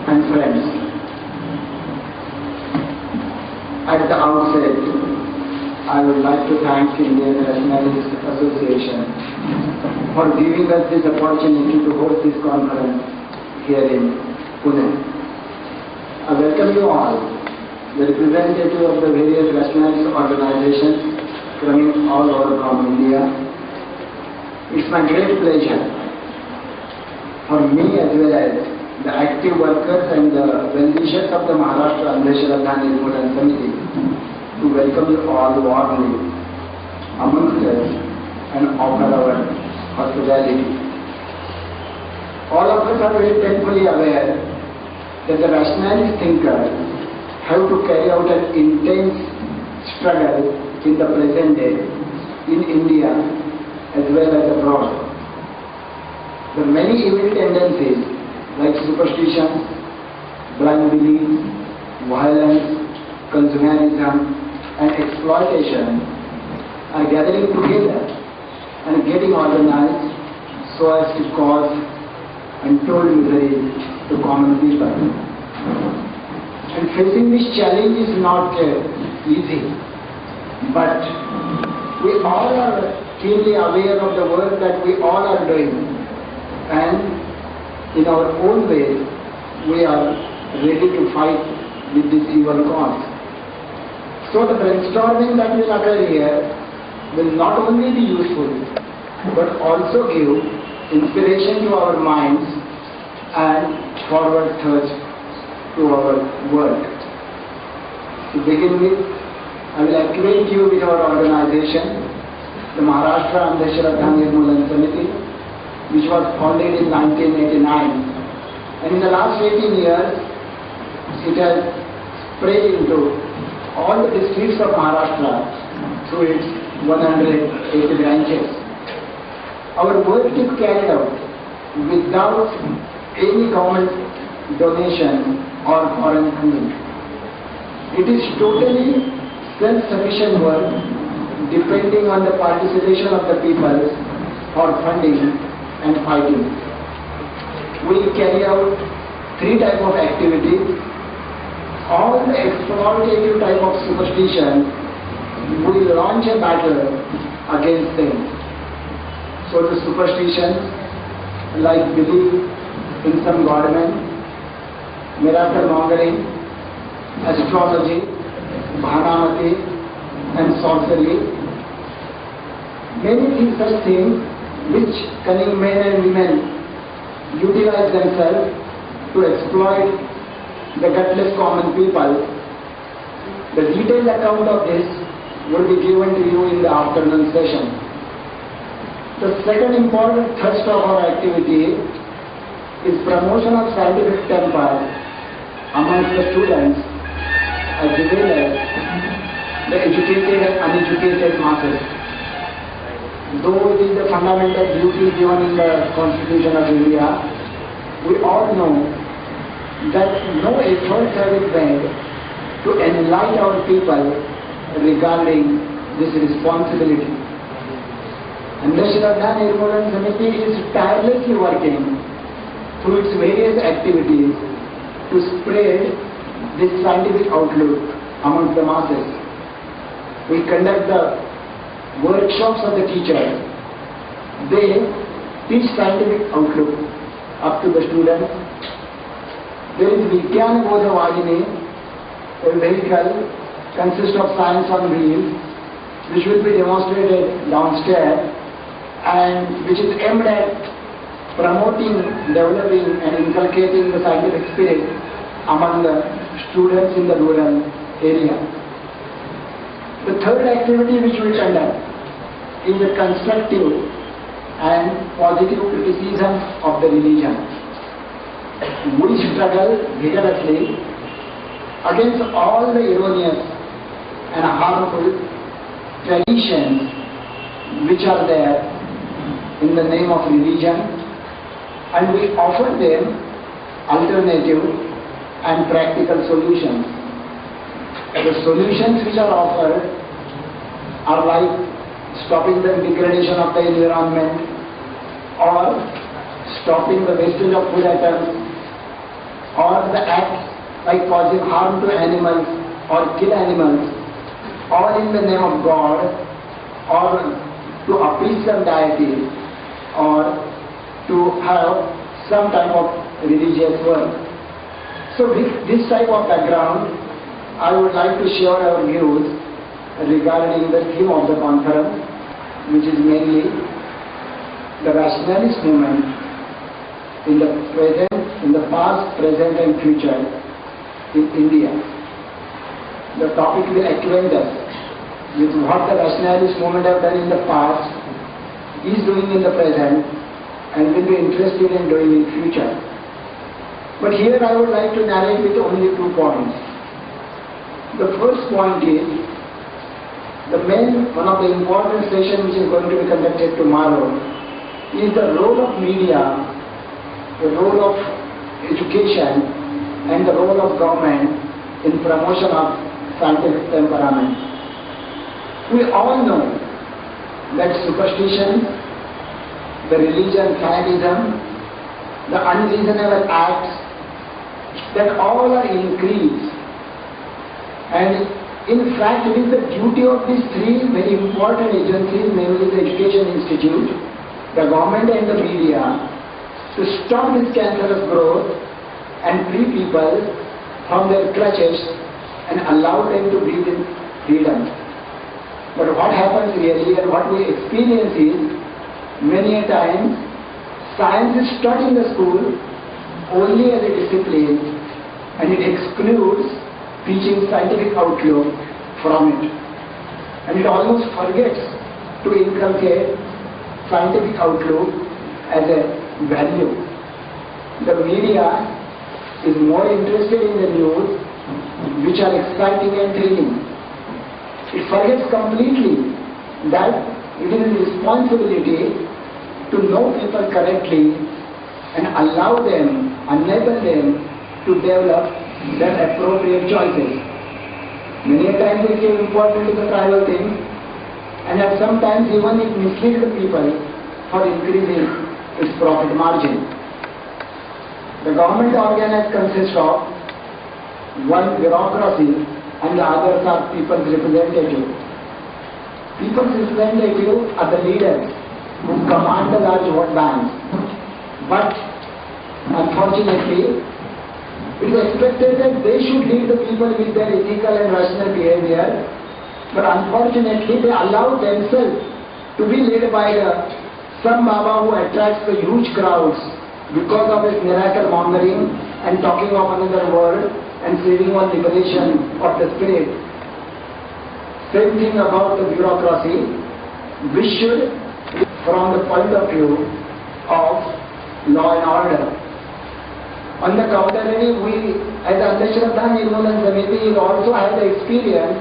and friends. At the outset, I would like to thank Indian Rationalist Association for giving us this opportunity to host this conference here in Pune. I welcome you all, the representative of the various rationalist organizations coming all over from India. It's my great pleasure for me as well as the active workers and the well-wishers of the Maharashtra Andhshraddha Nirmoolan Samiti to welcome you all warmly amongst us and offer our hospitality. All of us are very painfully aware that the rationalist thinkers have to carry out an intense struggle in the present day in India as well as abroad. The many evil tendencies like superstition, blind belief, violence, consumerism and exploitation are gathering together and getting organized so as to cause untold misery to common people. And facing this challenge is not easy, but we all are keenly aware of the work that we all are doing, and in our own way we are ready to fight with this evil cause. So the brainstorming that will occur here will not only be useful but also give inspiration to our minds and forward thrust to our work. To begin with, I will acquaint you with our organization, the Maharashtra Andhshraddha Nirmoolan Samiti, which was founded in 1989. And in the last 18 years, it has spread into all the districts of Maharashtra through its 180 branches. Our work is carried out without any government donation or foreign funding. It is totally self-sufficient work depending on the participation of the people for funding and fighting. We carry out 3 types of activities. All the exploitative type of superstition, we launch a battle against them. So the superstitions like belief in some godman, miracle mongering, astrology, bhanamati and sorcery, many such things which cunning men and women utilize themselves to exploit the gutless common people. The detailed account of this will be given to you in the afternoon session. The second important thrust of our activity is promotion of scientific temper amongst the students as well as the educated and uneducated masses. Though it is the fundamental duty given in the Constitution of India, we all know that no efforts have been made to enlighten our people regarding this responsibility. Andhshraddha Nirmoolan Samiti is tirelessly working through its various activities to spread this scientific outlook amongst the masses. We conduct the workshops of the teachers. They teach scientific outlook up to the students. There is Vigyan Bodha Vahini, a vehicle consists of science on wheels, which will be demonstrated downstairs and which is aimed at promoting, developing and inculcating the scientific spirit among the students in the rural area. The third activity which we conduct is a constructive and positive criticism of the religion. We struggle vigorously against all the erroneous and harmful traditions which are there in the name of religion, and we offer them alternative and practical solutions. The solutions which are offered are like stopping the degradation of the environment, or stopping the wastage of food atoms, or the like causing harm to animals or kill animals, or in the name of God, or to appease some deity, or to have some type of religious work. So with this type of background, I would like to share our views regarding the theme of the conference, which is mainly the rationalist movement in the present, in the past, present and future in India. The topic will acquaint us with what the rationalist movement have done in the past, is doing in the present, and will be interested in doing in future. But here I would like to narrate with only 2 points. The first point is, one of the important sessions which is going to be conducted tomorrow is the role of media, the role of education, and the role of government in promotion of scientific temperament. We all know that superstition, the religion, fanatism, the unreasonable acts, that all are increased. And in fact, it is the duty of these 3 very important agencies, namely the Education Institute, the government and the media, to stop this cancerous growth and free people from their clutches and allow them to breathe in freedom. But what happens really and what we experience is, many a time, science is taught in the school only as a discipline, and it excludes teaching scientific outlook from it. And it almost forgets to inculcate scientific outlook as a value. The media is more interested in the news which are exciting and thrilling. It forgets completely that it is a responsibility to know people correctly and allow them, enable them to develop their appropriate choices. Many a times they give importance to the trivial things, and at sometimes even it misleads the people for increasing its profit margin. The government organ consists of one bureaucracy and the others are people's representatives. People's representatives are the leaders who command the large vote banks. But unfortunately, it is expected that they should lead the people with their ethical and rational behavior, but unfortunately they allow themselves to be led by some Baba who attracts the huge crowds because of his miracle mongering and talking of another world and saving on liberation of the spirit. Same thing about the bureaucracy, which should, from the point of view of law and order. On the contrary, we as Andhashraddha Nirmoolan Samiti also have the experience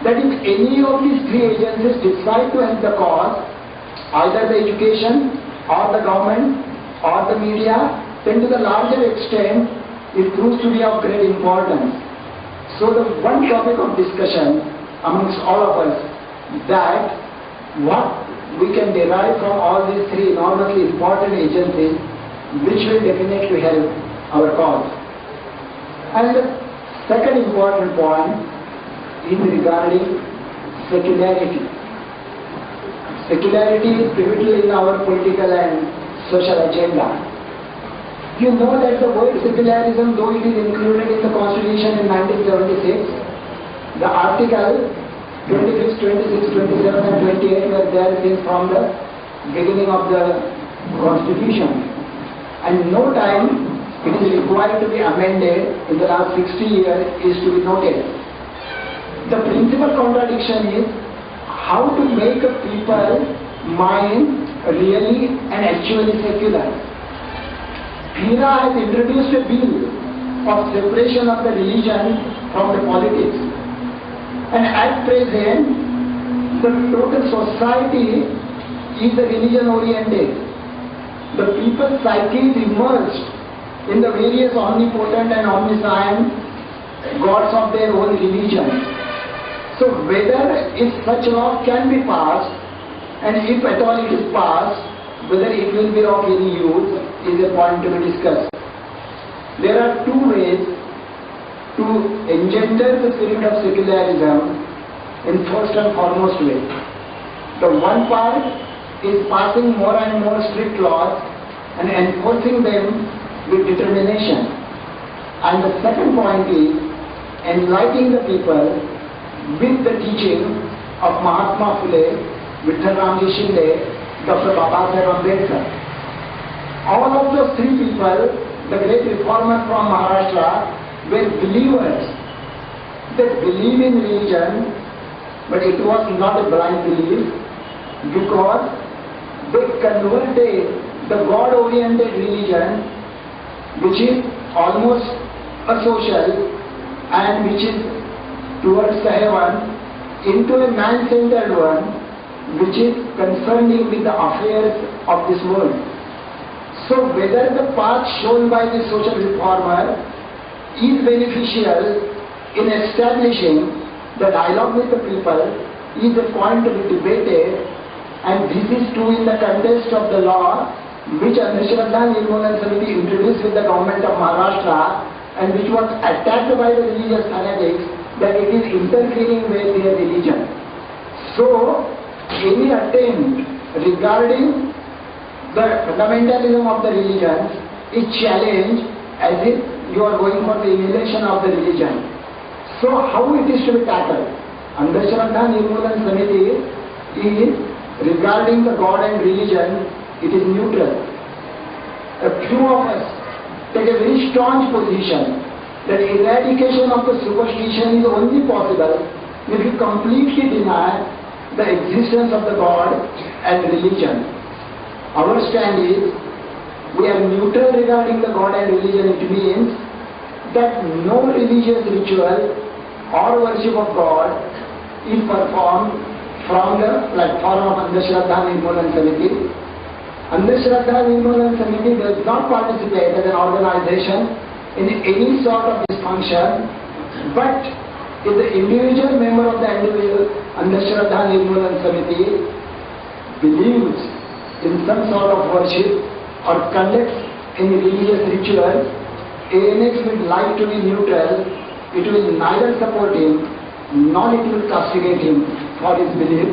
that if any of these 3 agencies decide to help the cause, either the education or the government or the media, then to the larger extent it proves to be of great importance. So the one topic of discussion amongst all of us, that what we can derive from all these 3 enormously important agencies which will definitely help our cause. And the second important point is regarding secularity. Secularity is pivotal in our political and social agenda. You know that the word secularism, though it is included in the Constitution in 1976, the article 26, 26, 27 and 28 were there since from the beginning of the Constitution. And no time it is required to be amended in the last 60 years is to be noted. The principal contradiction is how to make a people mind really and actually secular. FIRA has introduced a bill of separation of the religion from the politics. And at present, the total society is the religion oriented. The people's psyche is immersed in the various omnipotent and omniscient gods of their own religion. So whether if such law can be passed, and if at all it is passed, whether it will be of any use is a point to be discussed. There are 2 ways to engender the spirit of secularism in first and foremost way. The one part is passing more and more strict laws and enforcing them with determination. And the second point is enlightening the people with the teaching of Mahatma Phule, Vittal Ramji Shinde, Dr. Babasaheb Ambedkar. All of those three people, the great reformers from Maharashtra, were believers. They believe in religion, but it was not a blind belief, because they converted the God-oriented religion, which is almost a social and which is towards the heaven, into a man-centered one, which is concerning with the affairs of this world. So whether the path shown by the social reformer is beneficial in establishing the dialogue with the people is a point to be debated, and this is true in the context of the law which Andhshraddha Nirmoolan Samiti introduced with the government of Maharashtra, and which was attacked by the religious fanatics that it is interfering with their religion. So any attempt regarding the fundamentalism of the religion is challenged as if you are going for the emulation of the religion. So how it is to be tackled? Andhshraddha Nirmoolan Samiti is regarding the God and religion, it is neutral. A few of us take a very strong position that eradication of the superstition is only possible if you completely deny the existence of the God and religion. Our stand is, we are neutral regarding the God and religion. It means that no religious ritual or worship of God is performed from the platform of Andhshraddha Nirmoolan Samiti. Andhshraddha Nirmoolan Samiti does not participate as an organization in any sort of dysfunction, but if the individual member of the Andhshraddha Nirmoolan Samiti believes in some sort of worship or conducts any religious ritual, ANX would like to be neutral. It will neither support him nor it will castigate him for his belief.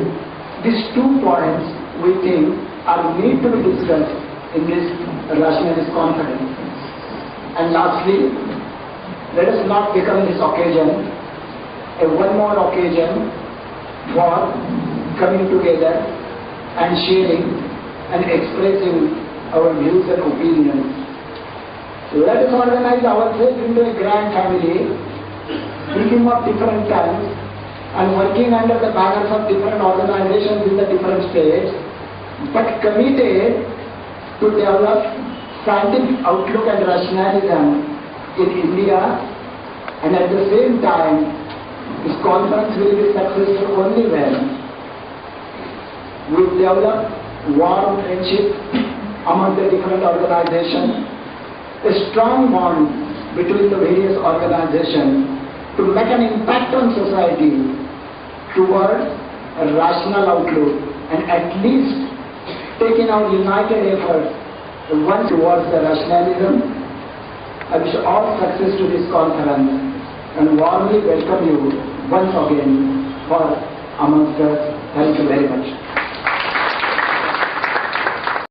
These 2 points we think are need to be discussed in this rationalist conference. And lastly, let us not become this occasion one more occasion for coming together and sharing and expressing our views and opinions. Let us organize ourselves into a grand family, speaking of different tongues and working under the banners of different organizations in the different states, but committed to develop scientific outlook and rationalism in India, and at the same time this conference will be successful only when we develop warm friendship among the different organizations, a strong bond between the various organizations to make an impact on society towards a rational outlook, and at least taking our united efforts one towards the rationalism. I wish all success to this conference and warmly welcome you once again for amongst us. Thank you very much.